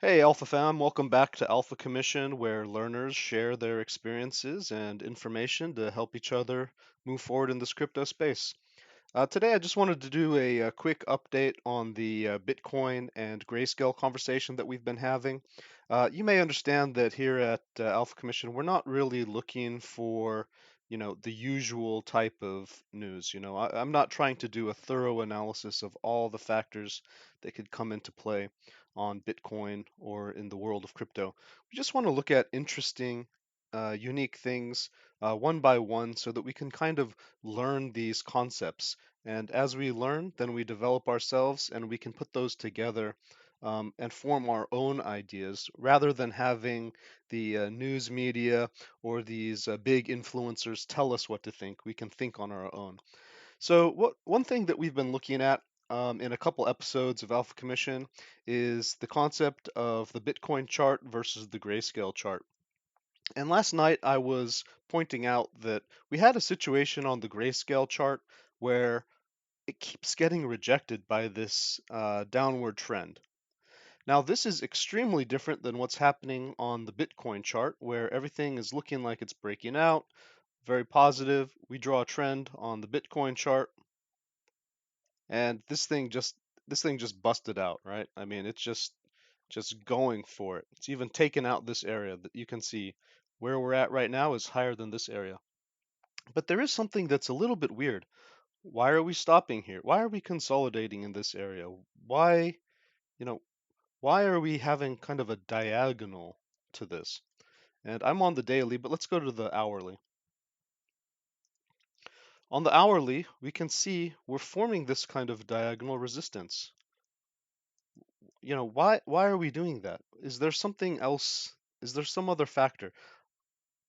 Hey Alpha fam, welcome back to Alpha Commission, where learners share their experiences and information to help each other move forward in this crypto space. Today, I just wanted to do a quick update on the Bitcoin and Grayscale conversation that we've been having. You may understand that here at Alpha Commission, we're not really looking for, the usual type of news. I'm not trying to do a thorough analysis of all the factors that could come into play on Bitcoin or in the world of crypto. We just want to look at interesting, unique things one by one so that we can kind of learn these concepts, and as we learn, then we develop ourselves and we can put those together and form our own ideas rather than having the news media or these big influencers tell us what to think. We can think on our own. So, one thing that we've been looking at in a couple episodes of Alpha Commission is the concept of the Bitcoin chart versus the Grayscale chart. And last night I was pointing out that we had a situation on the Grayscale chart where it keeps getting rejected by this downward trend. Now, this is extremely different than what's happening on the Bitcoin chart, where everything is looking like it's breaking out, very positive. We draw a trend on the Bitcoin chart, and this thing just busted out, right? I mean, it's just going for it. It's even taken out this area that you can see where we're at right now is higher than this area. But there is something that's a little bit weird. Why are we stopping here? Why are we consolidating in this area? Why, you know, why are we having kind of a diagonal to this? And I'm on the daily, but let's go to the hourly. On the hourly, we can see we're forming this kind of diagonal resistance. Why are we doing that? Is there something else? Is there some other factor?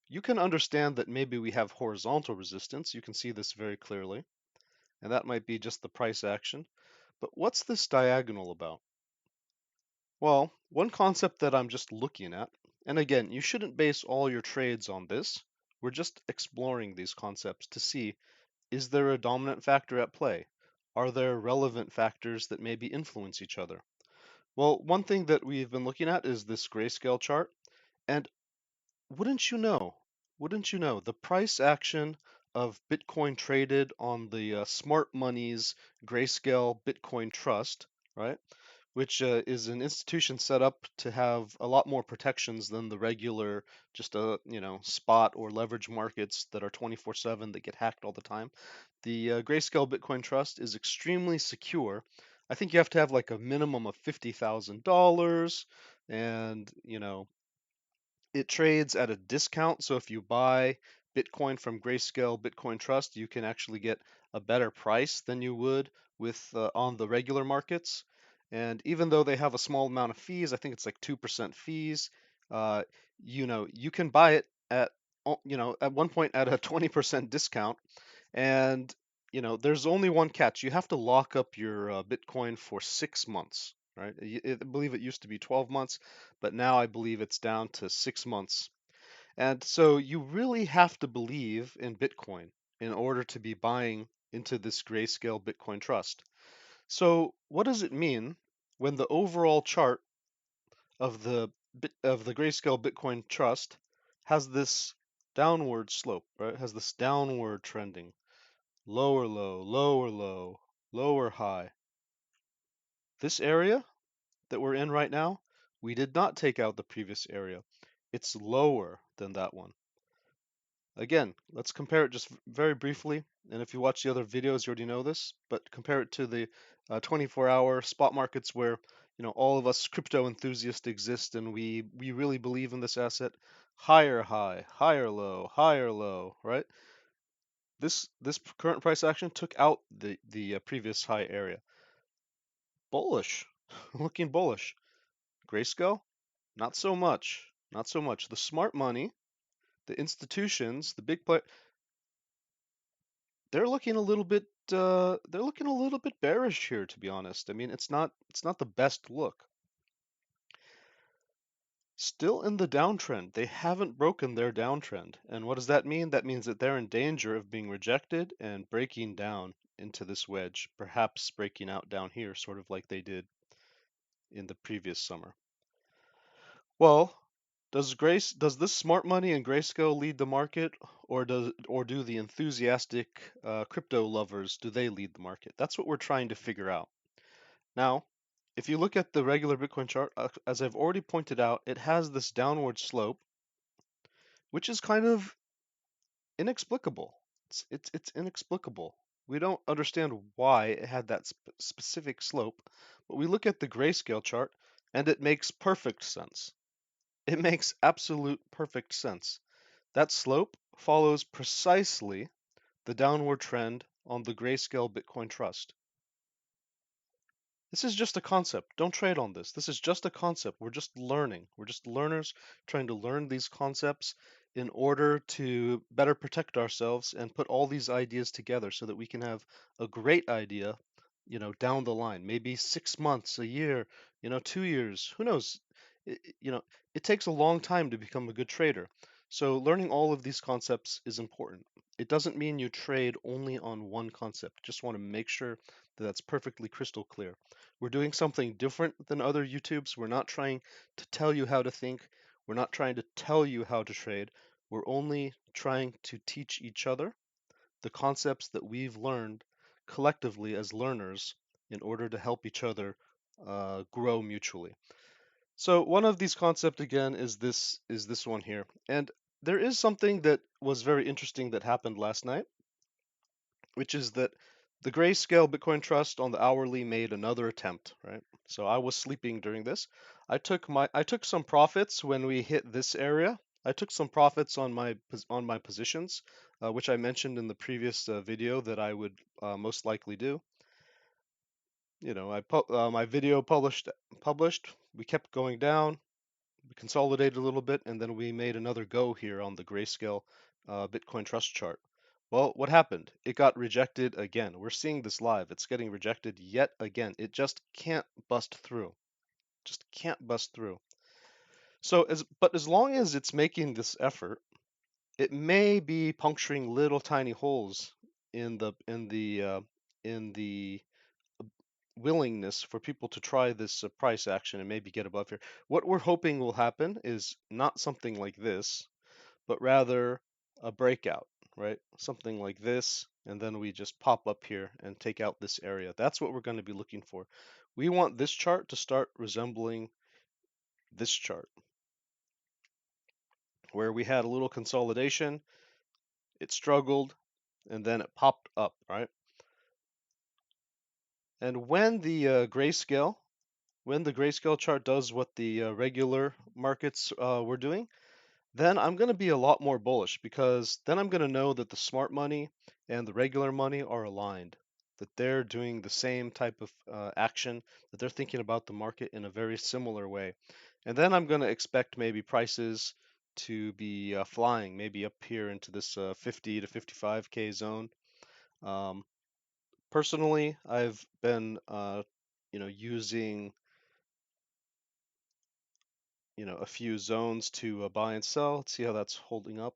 You can understand that maybe we have horizontal resistance. You can see this very clearly, and that might be just the price action. But what's this diagonal about? Well, one concept that I'm just looking at, and again, you shouldn't base all your trades on this. We're just exploring these concepts to see, is there a dominant factor at play? Are there relevant factors that maybe influence each other? Well, one thing that we've been looking at is this grayscale chart, and wouldn't you know, the price action of Bitcoin traded on the Smart Money's Grayscale Bitcoin Trust, right? Which is an institution set up to have a lot more protections than the regular, just spot or leverage markets that are 24/7 that get hacked all the time. The Grayscale Bitcoin Trust is extremely secure. I think you have to have like a minimum of $50,000, and it trades at a discount. So if you buy Bitcoin from Grayscale Bitcoin Trust, you can actually get a better price than you would with on the regular markets. And even though they have a small amount of fees, I think it's like 2% fees, uh, you can buy it at at one point at a 20% discount. And there's only one catch. You have to lock up your Bitcoin for 6 months, right? I believe it used to be 12 months, but now I believe it's down to 6 months. And so you really have to believe in Bitcoin in order to be buying into this Grayscale Bitcoin Trust. So what does it mean when the overall chart of the Grayscale Bitcoin Trust has this downward slope, right? Has this downward trending, lower low, lower low, lower high. This area that we're in right now, we did not take out the previous area. It's lower than that one. Again, let's compare it just very briefly. And if you watch the other videos, you already know this, but compare it to the 24-hour spot markets where, all of us crypto enthusiasts exist and we really believe in this asset. Higher high, higher low, right? This current price action took out the previous high area. Bullish, looking bullish. Grayscale, not so much, not so much. The smart money, the institutions, the big play, they're looking a little bit bearish here, to be honest. I mean, it's not the best look. Still in the downtrend. They haven't broken their downtrend. And what does that mean? That means that they're in danger of being rejected and breaking down into this wedge, perhaps breaking out down here, sort of like they did in the previous summer. Well, does this smart money and Grayscale lead the market, or do the enthusiastic crypto lovers do they lead the market? That's what we're trying to figure out. Now, if you look at the regular Bitcoin chart, as I've already pointed out, it has this downward slope, which is kind of inexplicable. It's inexplicable. We don't understand why it had that specific slope, but we look at the Grayscale chart and it makes perfect sense. It makes absolute perfect sense. That slope follows precisely the downward trend on the Grayscale Bitcoin Trust. This is just a concept. Don't trade on this. This is just a concept. We're just learning. We're just learners trying to learn these concepts in order to better protect ourselves and put all these ideas together so that we can have a great idea, down the line. Maybe 6 months, a year, 2 years, who knows? It takes a long time to become a good trader. So learning all of these concepts is important. It doesn't mean you trade only on one concept. Just want to make sure that that's perfectly crystal clear. We're doing something different than other YouTubes. We're not trying to tell you how to think. We're not trying to tell you how to trade. We're only trying to teach each other the concepts that we've learned collectively as learners in order to help each other grow mutually. So one of these concepts again is this one here. And there is something that was very interesting that happened last night, which is that the Grayscale Bitcoin Trust on the hourly made another attempt, right? So I was sleeping during this. I took some profits when we hit this area. I took some profits on my positions, which I mentioned in the previous video that I would most likely do. My video published. We kept going down. We consolidated a little bit, and then we made another go here on the Grayscale Bitcoin Trust chart. Well, what happened? It got rejected again. We're seeing this live. It's getting rejected yet again. It just can't bust through. Just can't bust through. But as long as it's making this effort, it may be puncturing little tiny holes in the willingness for people to try this price action and maybe get above here. What we're hoping will happen is not something like this, but rather a breakout, right? Something like this, and then we just pop up here and take out this area. That's what we're going to be looking for. We want this chart to start resembling this chart, where we had a little consolidation, it struggled, and then it popped up, right? And when the grayscale chart does what the regular markets were doing, then I'm going to be a lot more bullish because then I'm going to know that the smart money and the regular money are aligned, that they're doing the same type of action, that they're thinking about the market in a very similar way. And then I'm going to expect maybe prices to be flying, maybe up here into this 50 to 55K zone. Um, Personally, I've been using a few zones to buy and sell. Let's see how that's holding up.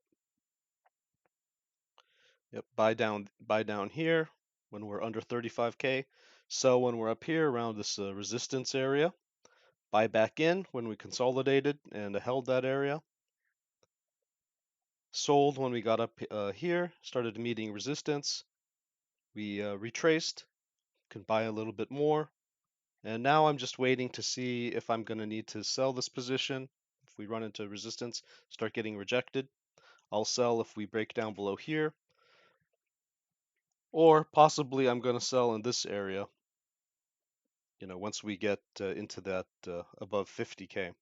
Yep, buy down here when we're under 35K. Sell when we're up here around this resistance area. Buy back in when we consolidated and held that area. Sold when we got up here, started meeting resistance. We retraced, can buy a little bit more. And now I'm just waiting to see if I'm going to need to sell this position. If we run into resistance, start getting rejected, I'll sell if we break down below here. Or possibly I'm going to sell in this area, once we get into that above 50K.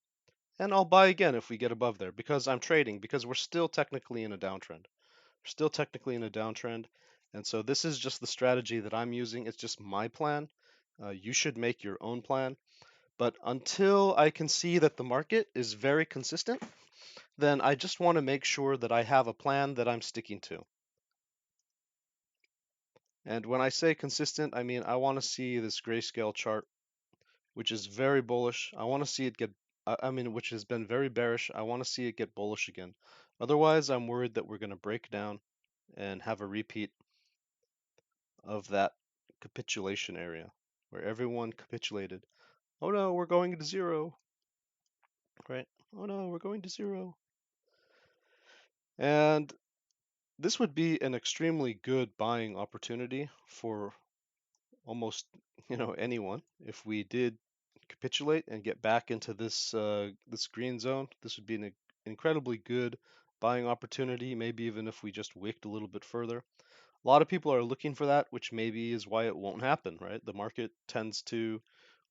And I'll buy again if we get above there because I'm trading, because we're still technically in a downtrend. We're still technically in a downtrend. And so this is just the strategy that I'm using. It's just my plan. You should make your own plan. But until I can see that the market is very consistent, then I just want to make sure that I have a plan that I'm sticking to. And when I say consistent, I mean I want to see this grayscale chart, which is very bullish. I want to see it get, which has been very bearish. I want to see it get bullish again. Otherwise, I'm worried that we're going to break down and have a repeat of that capitulation area where everyone capitulated. Oh no, we're going to zero. right? Oh no, we're going to zero. And this would be an extremely good buying opportunity for almost, anyone. If we did capitulate and get back into this green zone, this would be an incredibly good buying opportunity, maybe even if we just wicked a little bit further. A lot of people are looking for that, which maybe is why it won't happen, right? The market tends to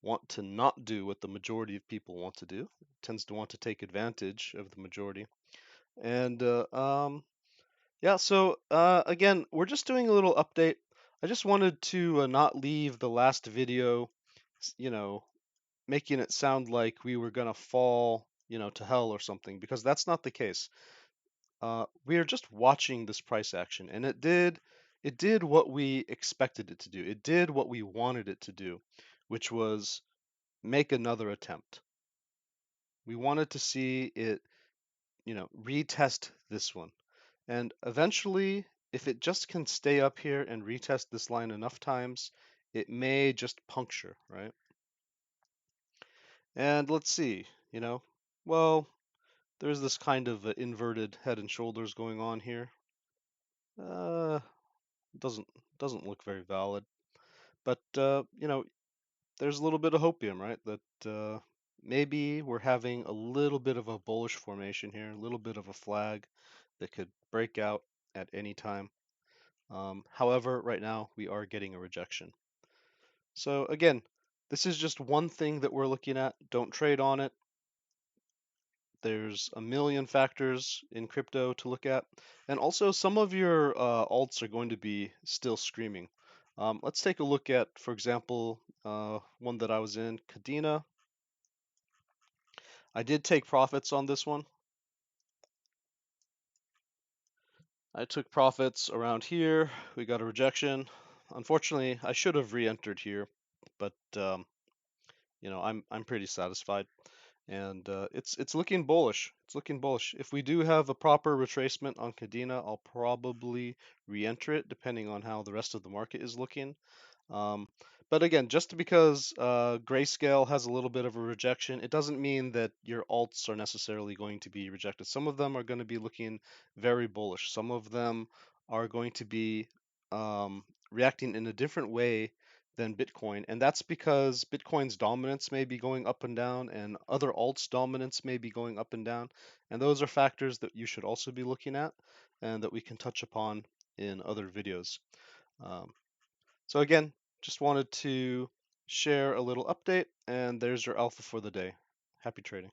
want to not do what the majority of people want to do. It tends to want to take advantage of the majority. And yeah, so again, we're just doing a little update. I just wanted to not leave the last video, s- you know, making it sound like we were gonna fall, to hell or something, because that's not the case. We are just watching this price action, and it did what we expected it to do. It did what we wanted it to do, which was make another attempt. We wanted to see it, retest this one. And eventually, if it just can stay up here and retest this line enough times, it may just puncture, right? And let's see, well, there's this kind of inverted head and shoulders going on here. Uh, doesn't doesn't look very valid, but there's a little bit of hopium, right? That maybe we're having a little bit of a bullish formation here, a little bit of a flag that could break out at any time. However, right now we are getting a rejection. So again, this is just one thing that we're looking at. Don't trade on it. There's a million factors in crypto to look at. And also, some of your alts are going to be still screaming. Let's take a look at, for example, one that I was in, Cadena. I did take profits on this one. I took profits around here. We got a rejection. Unfortunately, I should have re-entered here, but I'm pretty satisfied, and it's looking bullish. It's looking bullish. If we do have a proper retracement on Cadena, I'll probably re-enter it, depending on how the rest of the market is looking. Um, but again, just because Grayscale has a little bit of a rejection, it doesn't mean that your alts are necessarily going to be rejected. Some of them are going to be looking very bullish. Some of them are going to be reacting in a different way than Bitcoin, and that's because Bitcoin's dominance may be going up and down, and other alts' dominance may be going up and down, and those are factors that you should also be looking at, and that we can touch upon in other videos. Um, so again, just wanted to share a little update, and there's your alpha for the day. Happy trading.